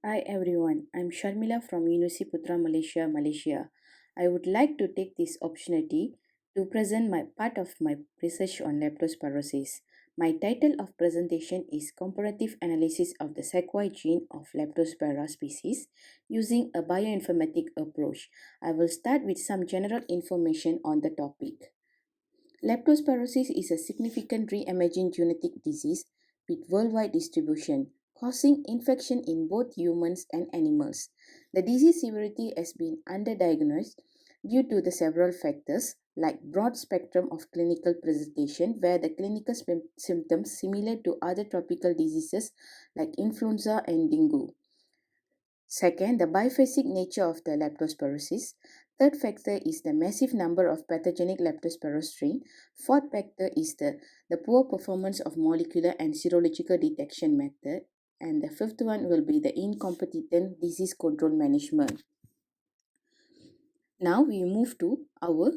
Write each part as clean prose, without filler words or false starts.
Hi everyone, I'm Sharmilah from University Putra, Malaysia. I would like to take this opportunity to present my part of my research on leptospirosis. My title of presentation is Comparative Analysis of the secY gene of Leptospira species using a bioinformatic approach. I will start with some general information on the topic. Leptospirosis is a significant re-emerging genetic disease with worldwide distribution, causing infection in both humans and animals. The disease severity has been underdiagnosed due to the several factors like broad spectrum of clinical presentation where the clinical symptoms similar to other tropical diseases like influenza and dengue. Second, the biphasic nature of the leptospirosis. Third factor is the massive number of pathogenic leptospira strain. Fourth factor is the poor performance of molecular and serological detection method. And the fifth one will be the incompetent disease control management. Now we move to our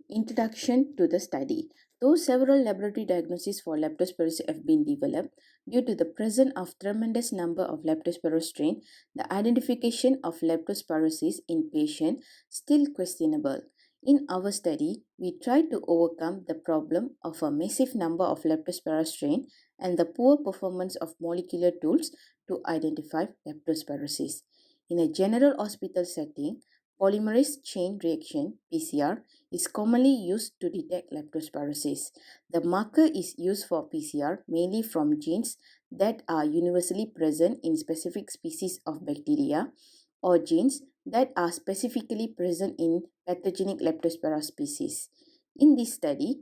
introduction to the study. Though several laboratory diagnoses for leptospirosis have been developed, due to the presence of tremendous number of leptospira strain, the identification of leptospirosis in patients still questionable. In our study, we tried to overcome the problem of a massive number of leptospira strain and the poor performance of molecular tools to identify leptospirosis. In a general hospital setting, polymerase chain reaction (PCR) is commonly used to detect leptospirosis. The marker is used for PCR mainly from genes that are universally present in specific species of bacteria or genes that are specifically present in pathogenic Leptospira species. In this study,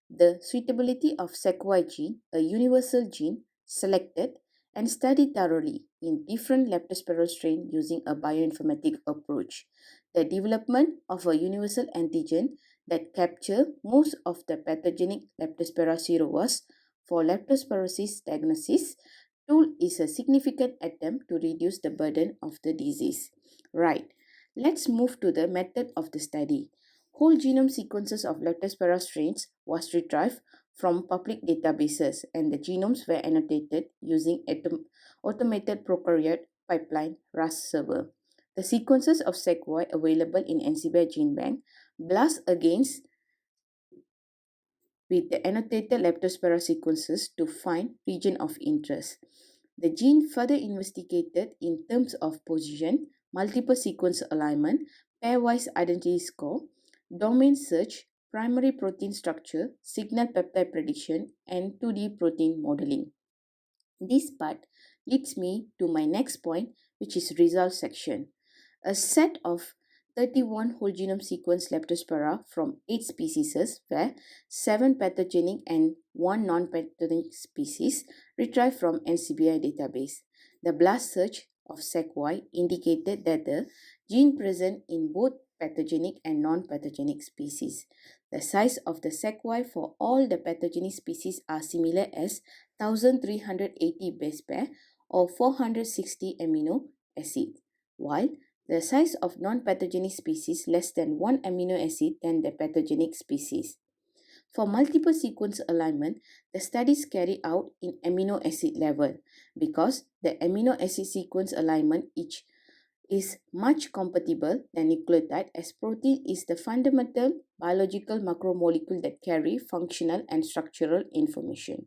the suitability of secY gene, a universal gene, selected and studied thoroughly in different Leptospira strains using a bioinformatic approach. The development of a universal antigen that capture most of the pathogenic Leptospira serovirus for leptospirosis diagnosis tool is a significant attempt to reduce the burden of the disease. Right, let's move to the method of the study. Whole genome sequences of Leptospira strains was retrieved from public databases and the genomes were annotated using automated prokaryote pipeline RAS server. The sequences of secY available in NCBI GeneBank blast against with the annotated Leptospira sequences to find region of interest. The gene further investigated in terms of position, multiple sequence alignment, pairwise identity score, domain search, primary protein structure, signal peptide prediction, and 2D protein modeling. This part leads me to my next point, which is result section. A set of 31 whole genome sequence Leptospira from 8 species where 7 pathogenic and 1 non-pathogenic species retrieved from NCBI database. The blast search of secY indicated that the gene present in both pathogenic and non-pathogenic species. The size of the secY for all the pathogenic species are similar as 1380 base pair or 460 amino acid, while the size of non-pathogenic species less than 1 amino acid than the pathogenic species. For multiple sequence alignment, the studies carry out in amino acid level because the amino acid sequence alignment each is much compatible than nucleotide as protein is the fundamental biological macromolecule that carry functional and structural information.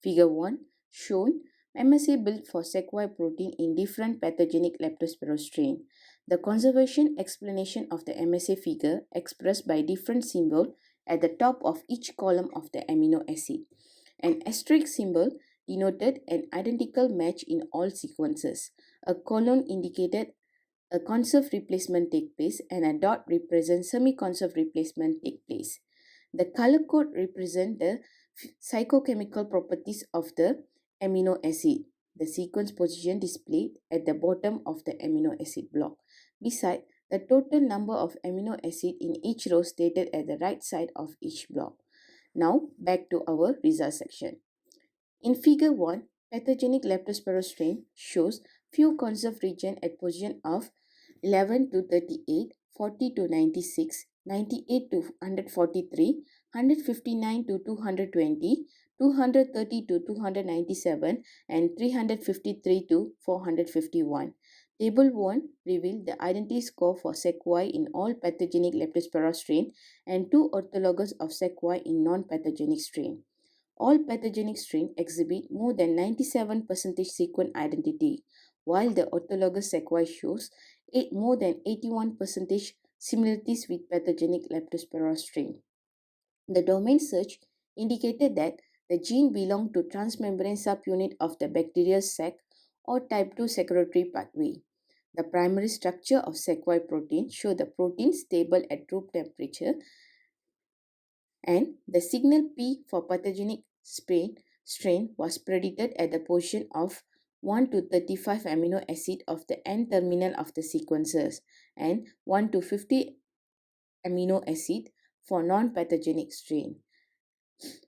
Figure 1 shown MSA built for secY protein in different pathogenic Leptospira strain. The conservation explanation of the MSA figure expressed by different symbol at the top of each column of the amino acid. An asterisk symbol denoted an identical match in all sequences. A colon indicated a conserved replacement take place and a dot represents semi-conserved replacement take place. The color code represents the psychochemical properties of the amino acid. The sequence position displayed at the bottom of the amino acid block. Beside, the total number of amino acid in each row stated at the right side of each block. Now, back to our result section. In figure 1, pathogenic Leptospira strain shows few conserved region at position of 11 to 38, 40 to 96, 98 to 143, 159 to 220, 230 to 297, and 353 to 451. Table 1 revealed the identity score for secY in all pathogenic Leptospira strain and 2 orthologous of secY in non-pathogenic strain. All pathogenic strains exhibit more than 97% sequence identity, while the orthologous secY shows more than 81% similarities with pathogenic Leptospira strain. The domain search indicated that the gene belonged to transmembrane subunit of the bacterial sac or type 2 secretory pathway. The primary structure of secY protein showed the protein stable at room temperature, and the signal P for pathogenic strain was predicted at the position of 1 to 35 amino acid of the N terminal of the sequences and 1 to 50 amino acid for non-pathogenic strain.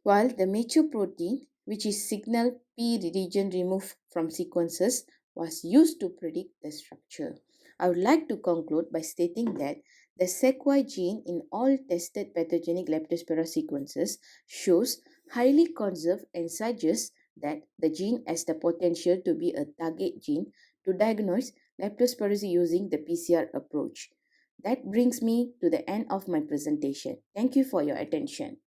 While the mature protein, which is signal P region removed from sequences, was used to predict the structure. I would like to conclude by stating that the secY gene in all tested pathogenic Leptospira sequences shows highly conserved and suggests that the gene has the potential to be a target gene to diagnose leptospirosis using the PCR approach. That brings me to the end of my presentation. Thank you for your attention.